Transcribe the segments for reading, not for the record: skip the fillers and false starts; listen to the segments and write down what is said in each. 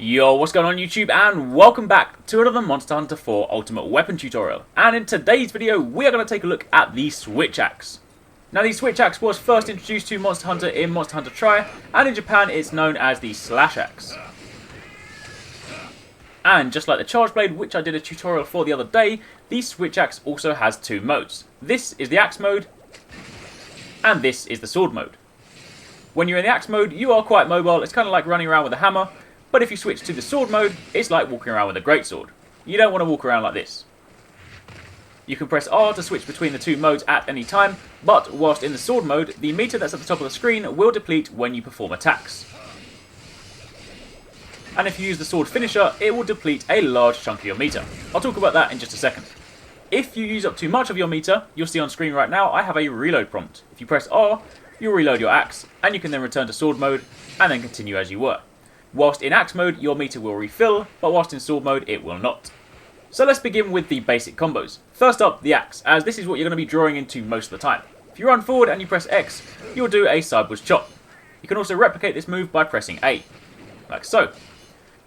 Yo, what's going on YouTube, and welcome back to another Monster Hunter 4 Ultimate Weapon tutorial. And in today's video, we are going to take a look at the Switch Axe. Now the Switch Axe was first introduced to Monster Hunter in Monster Hunter Tri, and in Japan it's known as the Slash Axe. And just like the Charge Blade, which I did a tutorial for the other day, the Switch Axe also has two modes. This is the Axe mode, and this is the Sword mode. When you're in the Axe mode, you are quite mobile. It's kind of like running around with a hammer. But if you switch to the Sword mode, it's like walking around with a greatsword. You don't want to walk around like this. You can press R to switch between the two modes at any time, but whilst in the Sword mode, the meter that's at the top of the screen will deplete when you perform attacks. And if you use the Sword finisher, it will deplete a large chunk of your meter. I'll talk about that in just a second. If you use up too much of your meter, you'll see on screen right now I have a reload prompt. If you press R, you'll reload your axe, and you can then return to Sword mode, and then continue as you were. Whilst in Axe mode, your meter will refill, but whilst in Sword mode, it will not. So let's begin with the basic combos. First up, the Axe, as this is what you're going to be drawing into most of the time. If you run forward and you press X, you'll do a sideways chop. You can also replicate this move by pressing A, like so.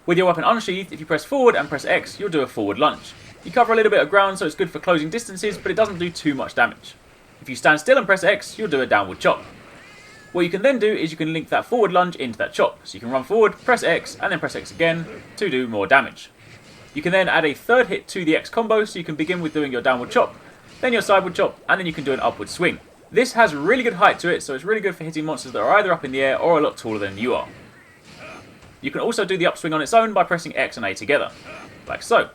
With your weapon unsheathed, if you press forward and press X, you'll do a forward lunge. You cover a little bit of ground, so it's good for closing distances, but it doesn't do too much damage. If you stand still and press X, you'll do a downward chop. What you can then do is you can link that forward lunge into that chop. So you can run forward, press X, and then press X again to do more damage. You can then add a third hit to the X combo, so you can begin with doing your downward chop, then your sideward chop, and then you can do an upward swing. This has really good height to it, so it's really good for hitting monsters that are either up in the air or a lot taller than you are. You can also do the upswing on its own by pressing X and A together, like so.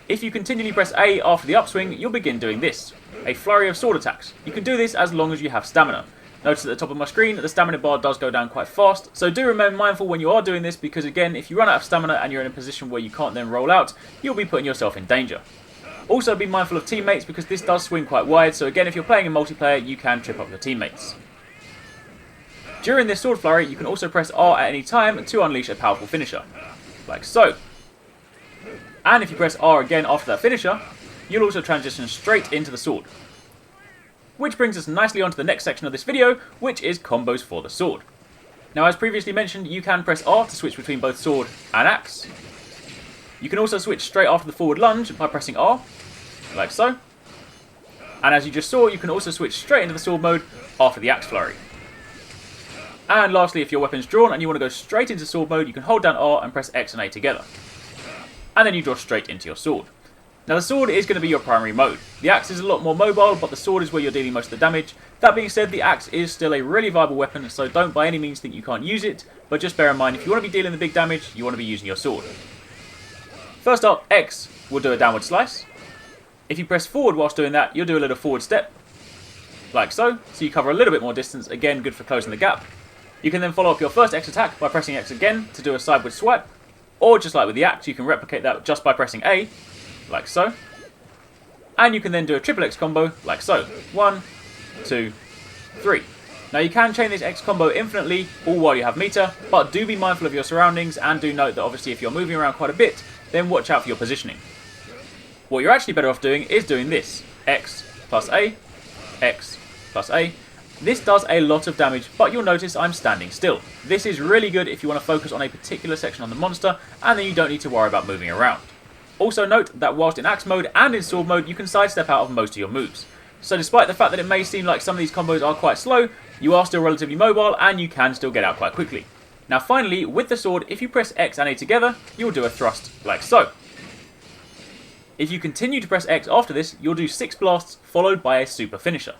If you continually press A after the upswing, you'll begin doing this, a flurry of sword attacks. You can do this as long as you have stamina. Notice at the top of my screen that the stamina bar does go down quite fast, so do remain mindful when you are doing this, because again, if you run out of stamina and you're in a position where you can't then roll out, you'll be putting yourself in danger. Also be mindful of teammates, because this does swing quite wide, so again, if you're playing in multiplayer, you can trip up your teammates. During this sword flurry, you can also press R at any time to unleash a powerful finisher, like so. And if you press R again after that finisher, you'll also transition straight into the sword. Which brings us nicely onto the next section of this video, which is combos for the sword. Now, as previously mentioned, you can press R to switch between both sword and axe. You can also switch straight after the forward lunge by pressing R, like so. And as you just saw, you can also switch straight into the sword mode after the axe flurry. And lastly, if your weapon's drawn and you want to go straight into sword mode, you can hold down R and press X and A together. And then you draw straight into your sword. Now the sword is going to be your primary mode. The axe is a lot more mobile, but the sword is where you're dealing most of the damage. That being said, the axe is still a really viable weapon, so don't by any means think you can't use it, but just bear in mind, if you want to be dealing the big damage, you want to be using your sword. First up, X will do a downward slice. If you press forward whilst doing that, you'll do a little forward step, like so you cover a little bit more distance, again good for closing the gap. You can then follow up your first X attack by pressing X again to do a sideward swipe, or just like with the axe, you can replicate that just by pressing A, like so. And you can then do a triple X combo, like so. 1, 2, 3. Now you can chain this X combo infinitely, all while you have meter, but do be mindful of your surroundings, and do note that obviously if you're moving around quite a bit, then watch out for your positioning. What you're actually better off doing is doing this. X plus A, X plus A. This does a lot of damage, but you'll notice I'm standing still. This is really good if you want to focus on a particular section on the monster, and then you don't need to worry about moving around. Also note that whilst in Axe mode and in Sword mode, you can sidestep out of most of your moves. So despite the fact that it may seem like some of these combos are quite slow, you are still relatively mobile and you can still get out quite quickly. Now finally, with the sword, if you press X and A together, you'll do a thrust, like so. If you continue to press X after this, you'll do 6 blasts followed by a super finisher.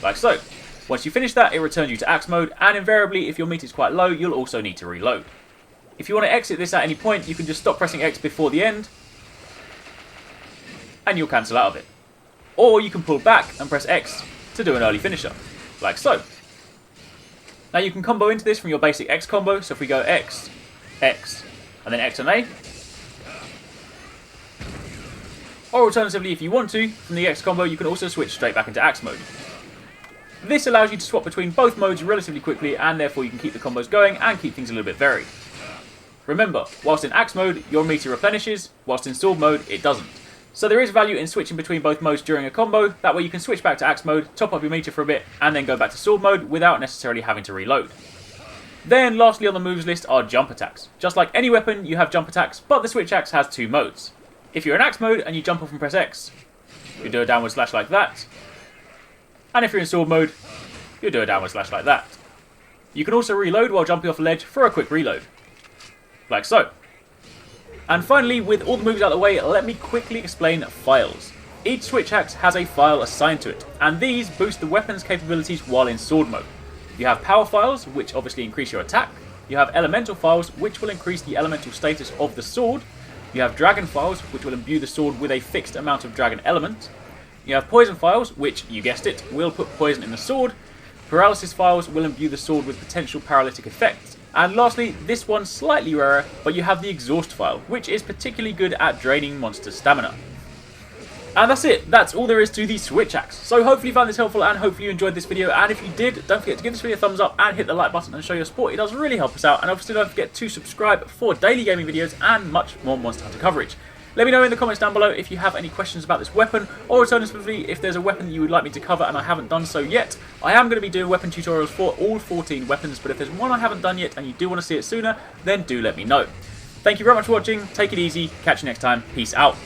Like so. Once you finish that, it returns you to Axe mode, and invariably, if your meter is quite low, you'll also need to reload. If you want to exit this at any point, you can just stop pressing X before the end, and you'll cancel out of it. Or you can pull back and press X to do an early finisher, like so. Now you can combo into this from your basic X combo, so if we go X, X, and then X and A. Or alternatively, if you want to, from the X combo, you can also switch straight back into Axe mode. This allows you to swap between both modes relatively quickly, and therefore you can keep the combos going and keep things a little bit varied. Remember, whilst in Axe mode, your meter replenishes, whilst in Sword mode, it doesn't. So there is value in switching between both modes during a combo, that way you can switch back to axe mode, top up your meter for a bit, and then go back to sword mode without necessarily having to reload. Then lastly on the moves list are jump attacks. Just like any weapon, you have jump attacks, but the switch axe has two modes. If you're in axe mode and you jump off and press X, you do a downward slash like that. And if you're in sword mode, you do a downward slash like that. You can also reload while jumping off a ledge for a quick reload. Like so. And finally, with all the moves out of the way, let me quickly explain files. Each switch axe has a file assigned to it, and these boost the weapon's capabilities while in sword mode. You have power files, which obviously increase your attack. You have elemental files, which will increase the elemental status of the sword. You have dragon files, which will imbue the sword with a fixed amount of dragon element. You have poison files, which, you guessed it, will put poison in the sword. Paralysis files will imbue the sword with potential paralytic effects. And lastly, this one's slightly rarer, but you have the exhaust file, which is particularly good at draining monster stamina. And that's it, that's all there is to the switch axe. So hopefully you found this helpful and hopefully you enjoyed this video, and if you did, don't forget to give this video a thumbs up and hit the like button and show your support. It does really help us out, and obviously don't forget to subscribe for daily gaming videos and much more Monster Hunter coverage. Let me know in the comments down below if you have any questions about this weapon, or alternatively if there's a weapon that you would like me to cover and I haven't done so yet. I am going to be doing weapon tutorials for all 14 weapons, but if there's one I haven't done yet and you do want to see it sooner, then do let me know. Thank you very much for watching, take it easy, catch you next time, peace out.